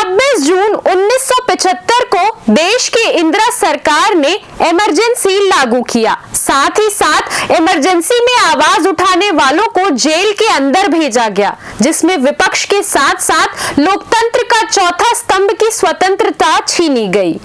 26 जून 1975 को देश की इंदिरा सरकार ने इमरजेंसी लागू किया। साथ ही साथ इमरजेंसी में आवाज उठाने वालों को जेल के अंदर भेजा गया, जिसमें विपक्ष के साथ साथ लोकतंत्र का चौथा स्तंभ की स्वतंत्रता छीनी गई।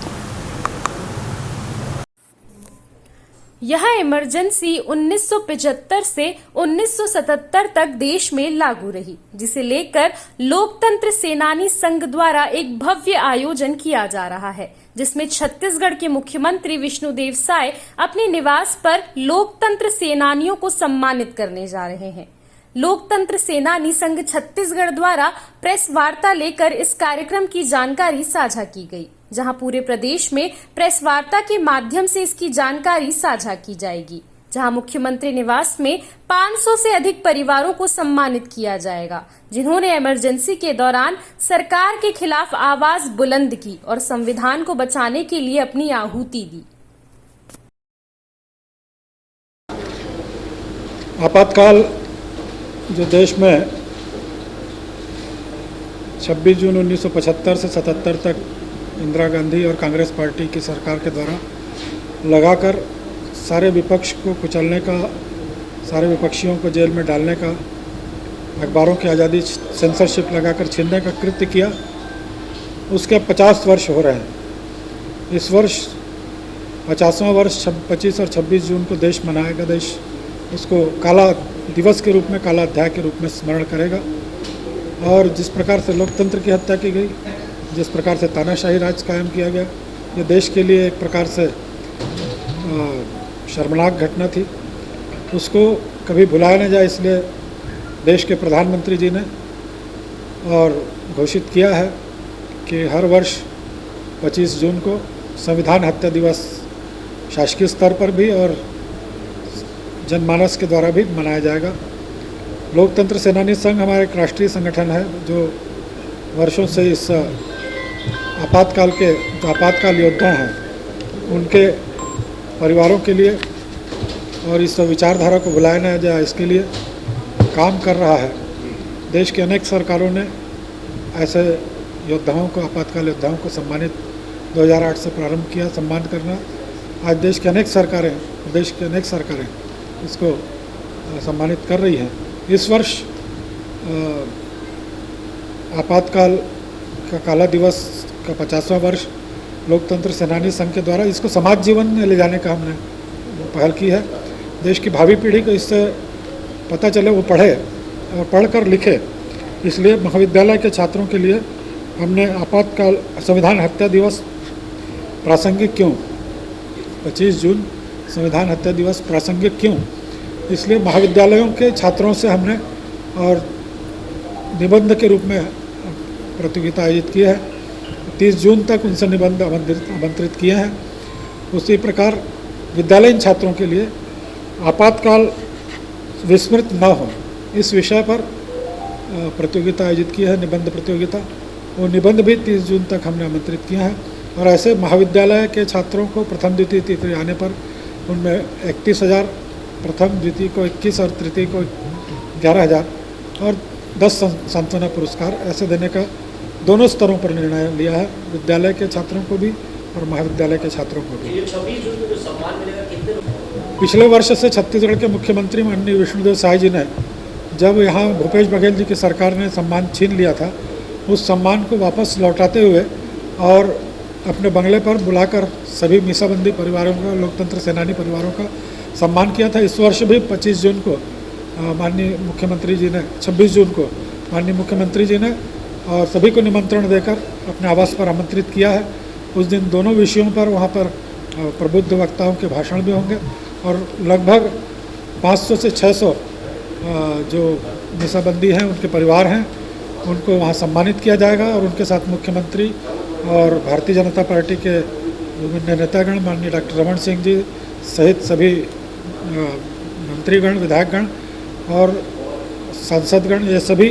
यह इमरजेंसी 1975 से 1977 तक देश में लागू रही, जिसे लेकर लोकतंत्र सेनानी संघ द्वारा एक भव्य आयोजन किया जा रहा है, जिसमें छत्तीसगढ़ के मुख्यमंत्री विष्णुदेव साय अपने निवास पर लोकतंत्र सेनानियों को सम्मानित करने जा रहे हैं। लोकतंत्र सेनानी संघ छत्तीसगढ़ द्वारा प्रेस वार्ता लेकर इस कार्यक्रम की जानकारी साझा की गई, जहां पूरे प्रदेश में प्रेस वार्ता के माध्यम से इसकी जानकारी साझा की जाएगी, जहां मुख्यमंत्री निवास में 500 से अधिक परिवारों को सम्मानित किया जाएगा, जिन्होंने इमरजेंसी के दौरान सरकार के खिलाफ आवाज बुलंद की और संविधान को बचाने के लिए अपनी आहुति दी। आपातकाल जो देश में 26 जून 1975 से 77 तक इंदिरा गांधी और कांग्रेस पार्टी की सरकार के द्वारा लगाकर सारे विपक्ष को कुचलने का, सारे विपक्षियों को जेल में डालने का, अखबारों की आज़ादी सेंसरशिप लगाकर छीनने का कृत्य किया, उसके 50 वर्ष हो रहे हैं। इस वर्ष 50वां वर्ष 25 और 26 जून को देश मनाएगा। देश उसको काला दिवस के रूप में, काला अध्याय के रूप में स्मरण करेगा। और जिस प्रकार से लोकतंत्र की हत्या की गई, जिस प्रकार से तानाशाही राज कायम किया गया, ये देश के लिए एक प्रकार से शर्मनाक घटना थी। उसको कभी भुलाया न जाए, इसलिए देश के प्रधानमंत्री जी ने और घोषित किया है कि हर वर्ष 25 जून को संविधान हत्या दिवस शासकीय स्तर पर भी और जनमानस के द्वारा भी मनाया जाएगा। लोकतंत्र सेनानी संघ हमारा एक राष्ट्रीय संगठन है, जो वर्षों से इस आपातकाल योद्धा हैं, उनके परिवारों के लिए और इस विचारधारा को भुलाया न जाए, इसके लिए काम कर रहा है। देश की अनेक सरकारों ने ऐसे योद्धाओं को, आपातकाल योद्धाओं को सम्मानित 2008 से प्रारंभ किया सम्मान करना। आज देश की अनेक सरकारें इसको सम्मानित कर रही हैं। इस वर्ष आपातकाल का काला दिवस का 50वां वर्ष लोकतंत्र सेनानी संघ के द्वारा इसको समाज जीवन में ले जाने का हमने पहल की है। देश की भावी पीढ़ी को इससे पता चले, वो पढ़े और पढ़कर लिखे। इसलिए महाविद्यालय के छात्रों के लिए हमने आपातकाल संविधान हत्या दिवस प्रासंगिक क्यों, 25 जून संविधान हत्या दिवस प्रासंगिक क्यों, इसलिए महाविद्यालयों के छात्रों से हमने और निबंध के रूप में प्रतियोगिता आयोजित की है। 30 जून तक उनसे निबंध आमंत्रित किए हैं। उसी प्रकार विद्यालयीन छात्रों के लिए आपातकाल विस्मृत न हो, इस विषय पर प्रतियोगिता आयोजित की है, निबंध प्रतियोगिता। वो निबंध भी 30 जून तक हमने आमंत्रित किया है। और ऐसे महाविद्यालय के छात्रों को प्रथम द्वितीय तृतीय आने पर उनमें 31,000, प्रथम द्वितीय को 21 और तृतीय को 11,000 और 10 सांत्वना पुरस्कार ऐसे देने का दोनों स्तरों पर निर्णय लिया है, विद्यालय के छात्रों को भी और महाविद्यालय के छात्रों को भी। पिछले वर्ष से छत्तीसगढ़ के मुख्यमंत्री माननीय विष्णुदेव साय जी ने, जब यहाँ भूपेश बघेल जी की सरकार ने सम्मान छीन लिया था, उस सम्मान को वापस लौटाते हुए और अपने बंगले पर बुलाकर सभी मीसाबंदी परिवारों का, लोकतंत्र सेनानी परिवारों का सम्मान किया था। इस वर्ष भी 25 जून को माननीय मुख्यमंत्री जी ने, 26 जून को माननीय मुख्यमंत्री जी ने और सभी को निमंत्रण देकर अपने आवास पर आमंत्रित किया है। उस दिन दोनों विषयों पर वहाँ पर प्रबुद्ध वक्ताओं के भाषण भी होंगे और लगभग 500 से 600 जो मीसाबंदी हैं, उनके परिवार हैं, उनको वहाँ सम्मानित किया जाएगा। और उनके साथ मुख्यमंत्री और भारतीय जनता पार्टी के विभिन्न नेतागण, माननीय डॉक्टर रमन सिंह जी सहित सभी मंत्रीगण, विधायकगण और सांसदगण, ये सभी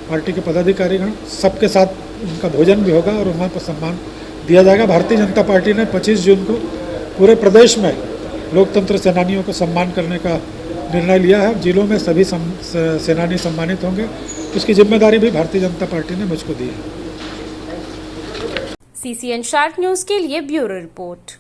पार्टी के पदाधिकारीगण, सबके साथ उनका भोजन भी होगा और वहाँ पर सम्मान दिया जाएगा। भारतीय जनता पार्टी ने 25 जून को पूरे प्रदेश में लोकतंत्र सेनानियों को सम्मान करने का निर्णय लिया है। जिलों में सभी सेनानी सम्मानित होंगे, उसकी जिम्मेदारी भी भारतीय जनता पार्टी ने मुझको दी है। CCN शार्प न्यूज के लिए ब्यूरो रिपोर्ट।